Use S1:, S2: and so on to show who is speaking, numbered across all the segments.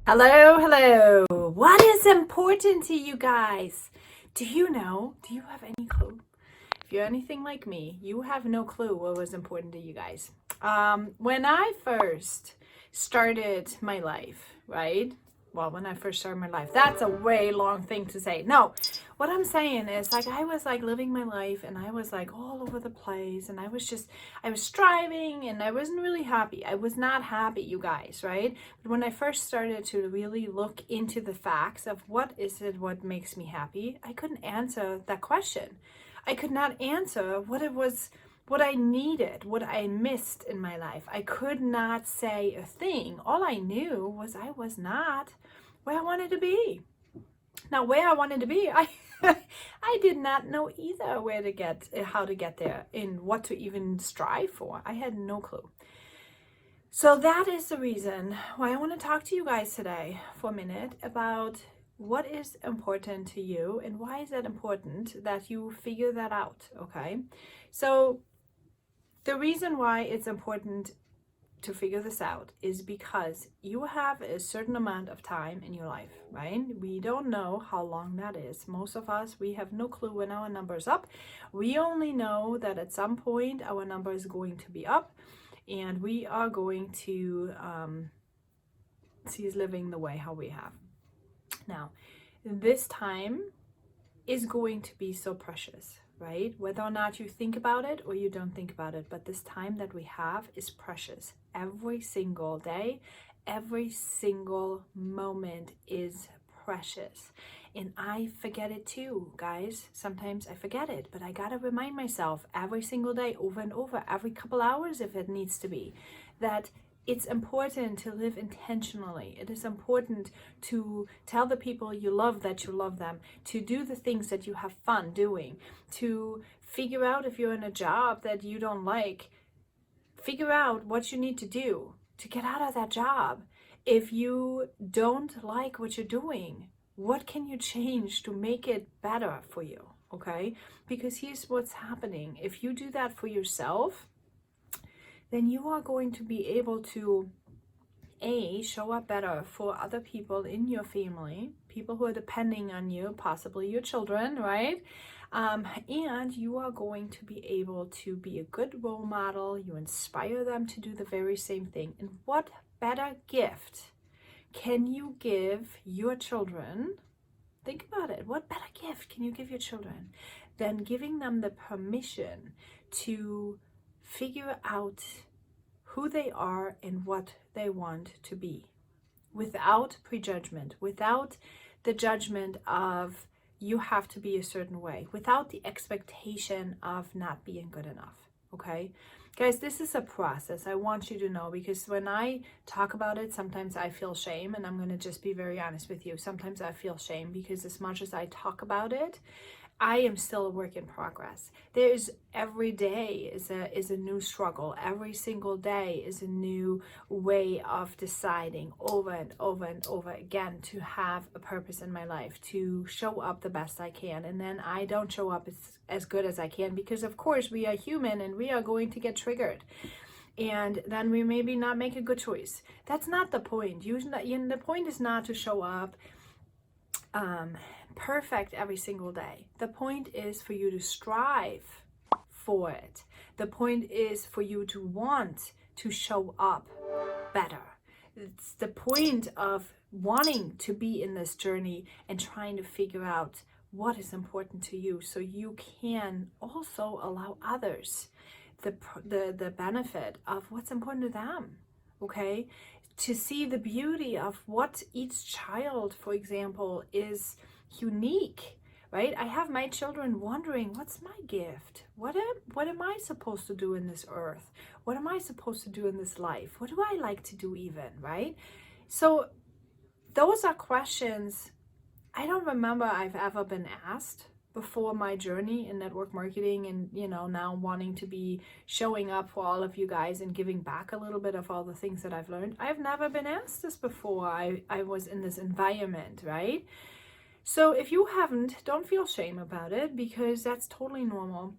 S1: Hello, hello. What is important to you guys? Do you know? Do you have any clue? If you're anything like me, you have no clue what was important to you guys. When I first started my life, right? Well, when I first started my life, that's a way long thing to say. No, what I'm saying is like I was like living my life and I was like all over the place and I was striving and I wasn't really happy. I was not happy, you guys, right? But when I first started to really look into the facts of what makes me happy, I couldn't answer that question. I could not answer what it was, what I needed, what I missed in my life. I could not say a thing. All I knew was I was not where I wanted to be. Now, where I wanted to be, I did not know either how to get there, and what to even strive for. I had no clue. So that is the reason why I want to talk to you guys today for a minute about what is important to you and why is that important that you figure that out, okay? So the reason why it's important to figure this out is because you have a certain amount of time in your life, right? We don't know how long that is. Most of us, we have no clue when our number is up. We only know that at some point our number is going to be up and we are going to cease living the way how we have. Now, this time is going to be so precious, right? Whether or not you think about it or you don't think about it, but this time that we have is precious. Every single day, every single moment is precious. And I forget it too, guys. Sometimes I forget it, but I gotta remind myself every single day, over and over, every couple hours if it needs to be, that it's important to live intentionally. It is important to tell the people you love that you love them, to do the things that you have fun doing, to figure out if you're in a job that you don't like, figure out what you need to do to get out of that job. If you don't like what you're doing, what can you change to make it better for you, okay? Because here's what's happening. If you do that for yourself, then you are going to be able to show up better for other people in your family, people who are depending on you, possibly your children, right? And you are going to be able to be a good role model. You inspire them to do the very same thing. And what better gift can you give your children? Think about it. What better gift can you give your children than giving them the permission to figure out who they are and what they want to be without prejudgment, without the judgment of you have to be a certain way, without the expectation of not being good enough, okay? Guys, this is a process. I want you to know, because when I talk about it, sometimes I feel shame, and I'm going to just be very honest with you. Sometimes I feel shame because as much as I talk about it, I am still a work in progress. There's every day is a new struggle. Every single day is a new way of deciding over and over and over again to have a purpose in my life, to show up the best I can. And then I don't show up as good as I can because, of course, we are human and we are going to get triggered. And then we maybe not make a good choice. That's not the point. The point is not to show up perfect every single day. The point is for you to strive for it. The point is for you to want to show up better. It's the point of wanting to be in this journey and trying to figure out what is important to you so you can also allow others the benefit of what's important to them, okay? To see the beauty of what each child, for example, is unique, right? I have my children wondering, what's my gift? What am I supposed to do in this earth? What am I supposed to do in this life? What do I like to do even, right? So those are questions I don't remember I've ever been asked before my journey in network marketing, and now wanting to be showing up for all of you guys and giving back a little bit of all the things that I've learned. I've never been asked this before. I was in this environment, right? So if you haven't, don't feel shame about it, because that's totally normal.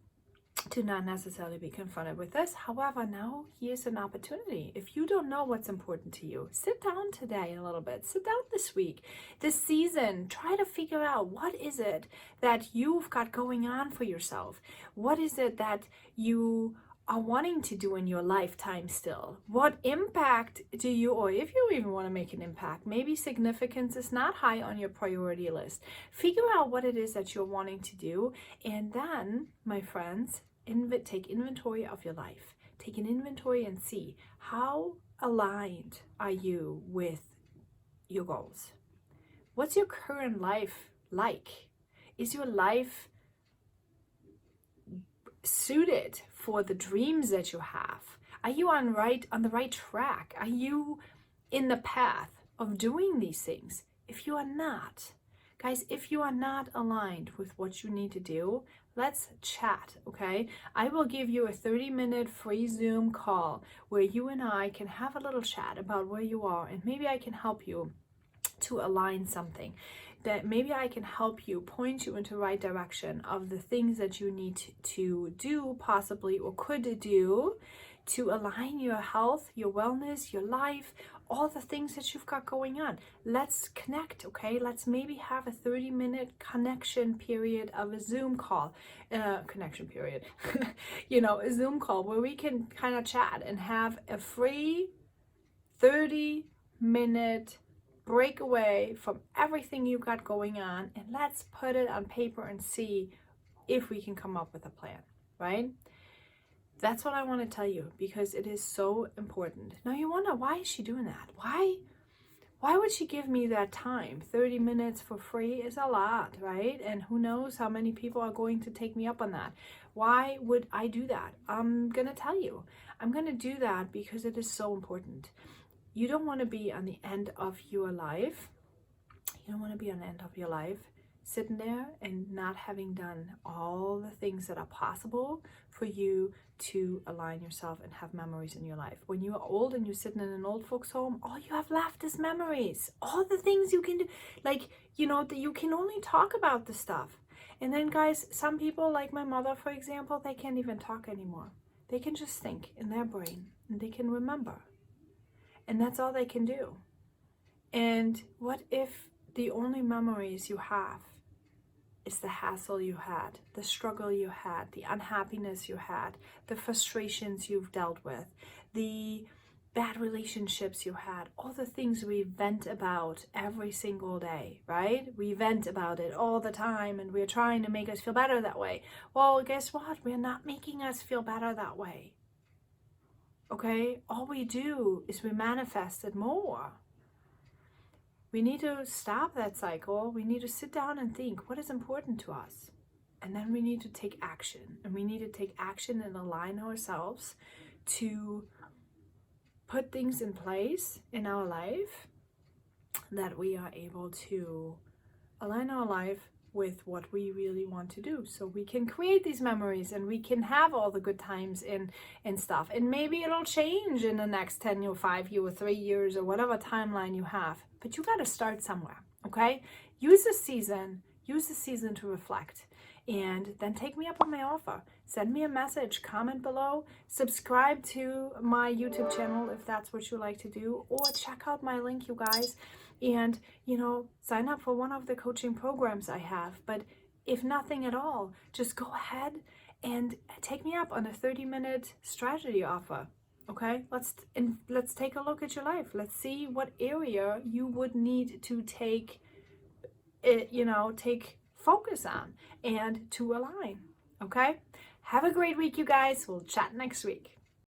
S1: to not necessarily be confronted with this. However, now here's an opportunity. If you don't know what's important to you, sit down today a little bit. Sit down this week, this season. Try to figure out what is it that you've got going on for yourself. What is it that you are wanting to do in your lifetime still? What impact do you, or if you even want to make an impact, maybe significance is not high on your priority list. Figure out what it is that you're wanting to do, and then, my friends, take inventory of your life. Take an inventory and see how aligned are you with your goals. What's your current life like? Is your life suited for the dreams that you have? Are you on the right track? Are you in the path of doing these things? If you are not, guys, if you are not aligned with what you need to do, let's chat, okay? I will give you a 30-minute free Zoom call where you and I can have a little chat about where you are, and maybe I can help you to align something. That maybe I can help you, point you into the right direction of the things that you need to do possibly, or could do, to align your health, your wellness, your life, all the things that you've got going on. Let's connect, okay? Let's maybe have a 30-minute connection period of a Zoom call, connection period, a Zoom call where we can kind of chat and have a free 30-minute break away from everything you've got going on, and let's put it on paper and see if we can come up with a plan, right? That's what I want to tell you, because it is so important. Now you wonder, why is she doing that? Why would she give me that time? 30 minutes for free is a lot, right? And who knows how many people are going to take me up on that. Why would I do that? I'm going to tell you. I'm going to do that because it is so important. You don't want to be on the end of your life. You don't want to be on the end of your life sitting there and not having done all the things that are possible for you to align yourself and have memories in your life. When you are old and you're sitting in an old folks home, all you have left is memories. All the things you can do, you can only talk about the stuff. And then, guys, some people, like my mother, for example, they can't even talk anymore. They can just think in their brain and they can remember. And that's all they can do. And what if the only memories you have is the hassle you had, the struggle you had, the unhappiness you had, the frustrations you've dealt with, the bad relationships you had, all the things we vent about every single day, right? We vent about it all the time, and we're trying to make us feel better that way. Well, guess what? We're not making us feel better that way. Okay? All we do is we manifest it more. We need to stop that cycle. We need to sit down and think, what is important to us? And then we need to take action. And we need to take action and align ourselves to put things in place in our life that we are able to align our life with what we really want to do, so we can create these memories and we can have all the good times and stuff. And maybe it'll change in the next 10 years, 5 years, or 3 years, or whatever timeline you have, but you got to start somewhere. Okay, use the season to reflect, and then take me up on my offer. Send me a message, comment below, subscribe to my YouTube channel if that's what you like to do, or check out my link, you guys, and sign up for one of the coaching programs I have. But if nothing at all, just go ahead and take me up on a 30-minute strategy offer. Okay, let's take a look at your life. Let's see what area you would need to take focus on and to align. Okay, have a great week, you guys. We'll chat next week.